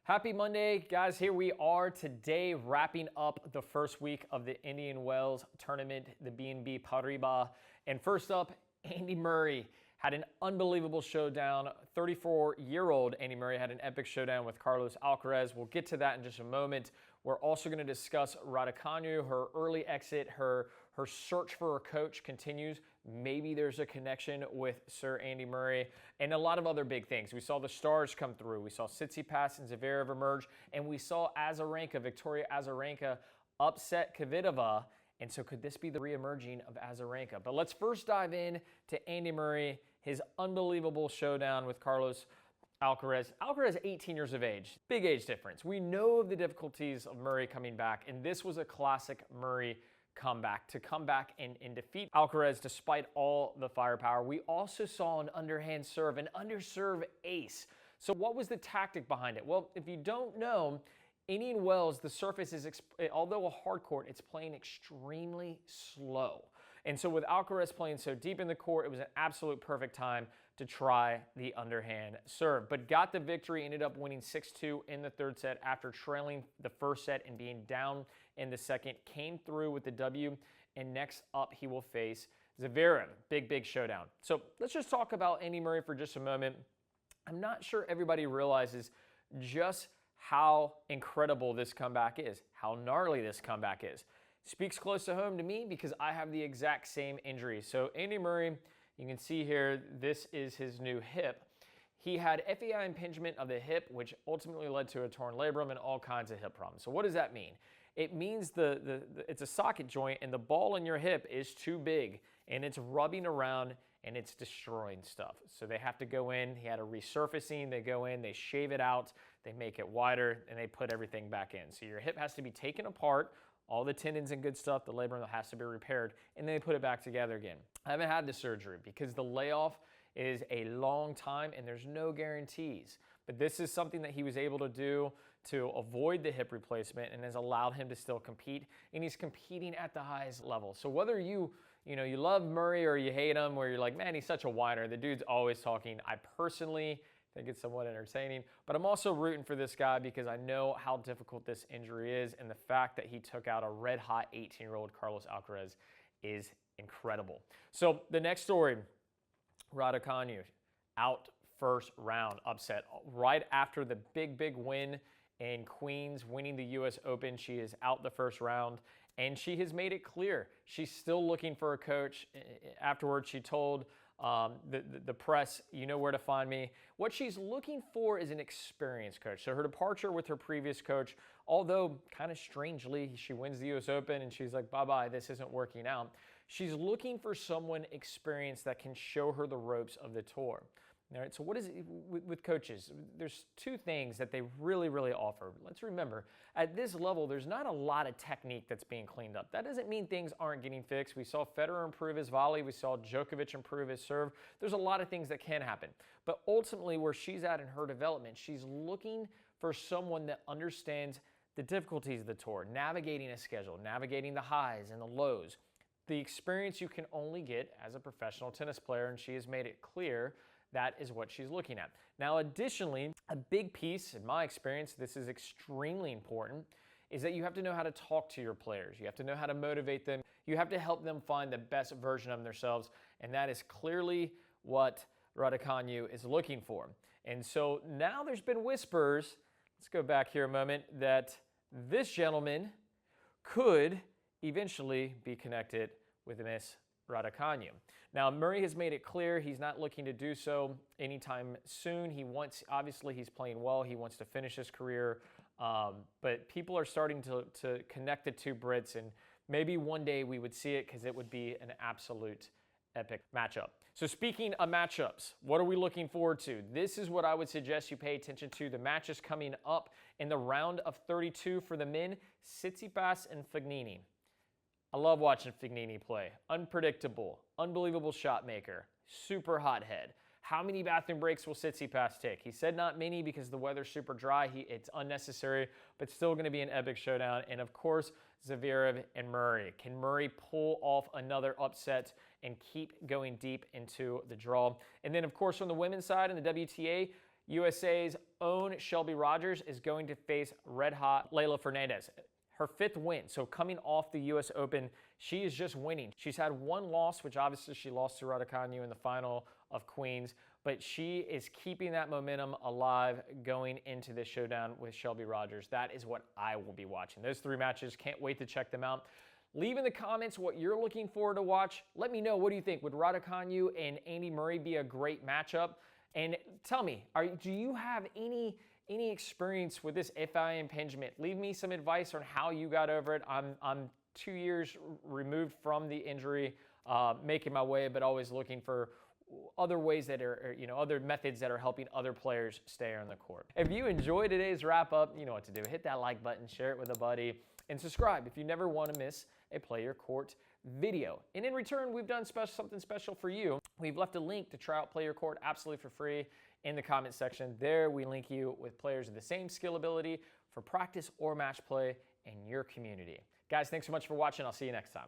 Happy Monday, guys. Here we are today wrapping up the first week of the Indian Wells tournament, the B&B Paribas. And first up, Andy Murray had an unbelievable showdown. 34-year-old Andy Murray had an epic showdown with Carlos Alcaraz. We'll get to that in just a moment. We're also going to discuss Raducanu, her early exit, her search for a coach continues. Maybe there's a connection with Sir Andy Murray and a lot of other big things. We saw the stars come through. We saw Tsitsipas and Zverev emerge, and we saw Victoria Azarenka upset Kvitova. And so could this be the re-emerging of Azarenka? But let's first dive in to Andy Murray, his unbelievable showdown with Carlos Alcaraz. Alcaraz, 18 years of age. Big age difference. We know of the difficulties of Murray coming back, and this was a classic Murray comeback, to come back and defeat Alcaraz despite all the firepower. We also saw an underhand serve, an underserve ace. So what was the tactic behind it? Well, if you don't know, Indian Wells, the surface is, although a hard court, it's playing extremely slow. And so with Alcaraz playing so deep in the court, it was an absolute perfect time to try the underhand serve. But got the victory, ended up winning 6-2 in the third set after trailing the first set and being down in the second. Came through with the W, and next up he will face Zverev. Big showdown. So let's just talk about Andy Murray for just a moment. I'm not sure everybody realizes just how incredible this comeback is, how gnarly this comeback is. Speaks close to home to me because I have the exact same injury. So Andy Murray, you can see here, this is his new hip. He had FEI impingement of the hip, which ultimately led to a torn labrum and all kinds of hip problems. So what does that mean? It means it's a socket joint and the ball in your hip is too big and it's rubbing around and it's destroying stuff. So they have to go in. He had a resurfacing. They go in, they shave it out, they make it wider, and they put everything back in. So your hip has to be taken apart, all the tendons and good stuff, the labrum has to be repaired, and then they put it back together again. I haven't had the surgery because the layoff is a long time and there's no guarantees. But this is something that he was able to do to avoid the hip replacement and has allowed him to still compete, and he's competing at the highest level. So whether you love Murray or you hate him, where you're like, man, he's such a whiner, the dude's always talking. I personally think it's somewhat entertaining, but I'm also rooting for this guy because I know how difficult this injury is, and the fact that he took out a red-hot 18-year-old Carlos Alcaraz is incredible. So the next story, Raducanu, out first round, upset right after the big win in Queens, winning the US Open. She is out the first round, and she has made it clear she's still looking for a coach. Afterwards, she told the press, you know where to find me. What she's looking for is an experienced coach. So her departure with her previous coach, although kind of strangely, she wins the US Open and she's like, bye-bye, this isn't working out. She's looking for someone experienced that can show her the ropes of the tour. All right, so what is it with coaches? There's two things that they really offer. Let's remember, at this level, there's not a lot of technique that's being cleaned up. That doesn't mean things aren't getting fixed. We saw Federer improve his volley. We saw Djokovic improve his serve. There's a lot of things that can happen. But ultimately, where she's at in her development, she's looking for someone that understands the difficulties of the tour, navigating a schedule, navigating the highs and the lows, the experience you can only get as a professional tennis player, and she has made it clear that is what she's looking at. Now, additionally, a big piece, in my experience, this is extremely important, is that you have to know how to talk to your players. You have to know how to motivate them. You have to help them find the best version of themselves, and that is clearly what Raducanu is looking for. And so now there's been whispers, let's go back here a moment, that this gentleman could eventually be connected with Miss Raducanu. Now, Murray has made it clear he's not looking to do so anytime soon. Obviously he's playing well. He wants to finish his career, but people are starting to connect the two Brits, and maybe one day we would see it because it would be an absolute epic matchup. So speaking of matchups, what are we looking forward to? This is what I would suggest you pay attention to. The matches coming up in the round of 32 for the men, Tsitsipas and Fognini. I love watching Fognini play. Unpredictable, unbelievable shot maker, super hot head. How many bathroom breaks will Tsitsipas take? He said not many because the weather's super dry. It's unnecessary, but still going to be an epic showdown. And of course, Zverev and Murray. Can Murray pull off another upset and keep going deep into the draw? And then, of course, from the women's side in the WTA, USA's own Shelby Rogers is going to face red-hot Leylah Fernandez. Her 5th win. So coming off the U.S. Open, she is just winning. She's had one loss, which obviously she lost to Raducanu in the final of Queens, but she is keeping that momentum alive going into this showdown with Shelby Rogers. That is what I will be watching. Those 3 matches, can't wait to check them out. Leave in the comments what you're looking forward to watch. Let me know, what do you think? Would Raducanu and Andy Murray be a great matchup? And tell me, do you have any experience with this FI impingement? Leave me some advice on how you got over it. I'm 2 years removed from the injury, making my way, but always looking for other ways that are, other methods that are helping other players stay on the court. If you enjoyed today's wrap up, you know what to do. Hit that like button, share it with a buddy, and subscribe if you never want to miss a Play Your Court video. And in return, we've done something special for you. We've left a link to try out Play Your Court absolutely for free in the comment section. There we link you with players of the same skill ability for practice or match play in your community. Guys, thanks so much for watching. I'll see you next time.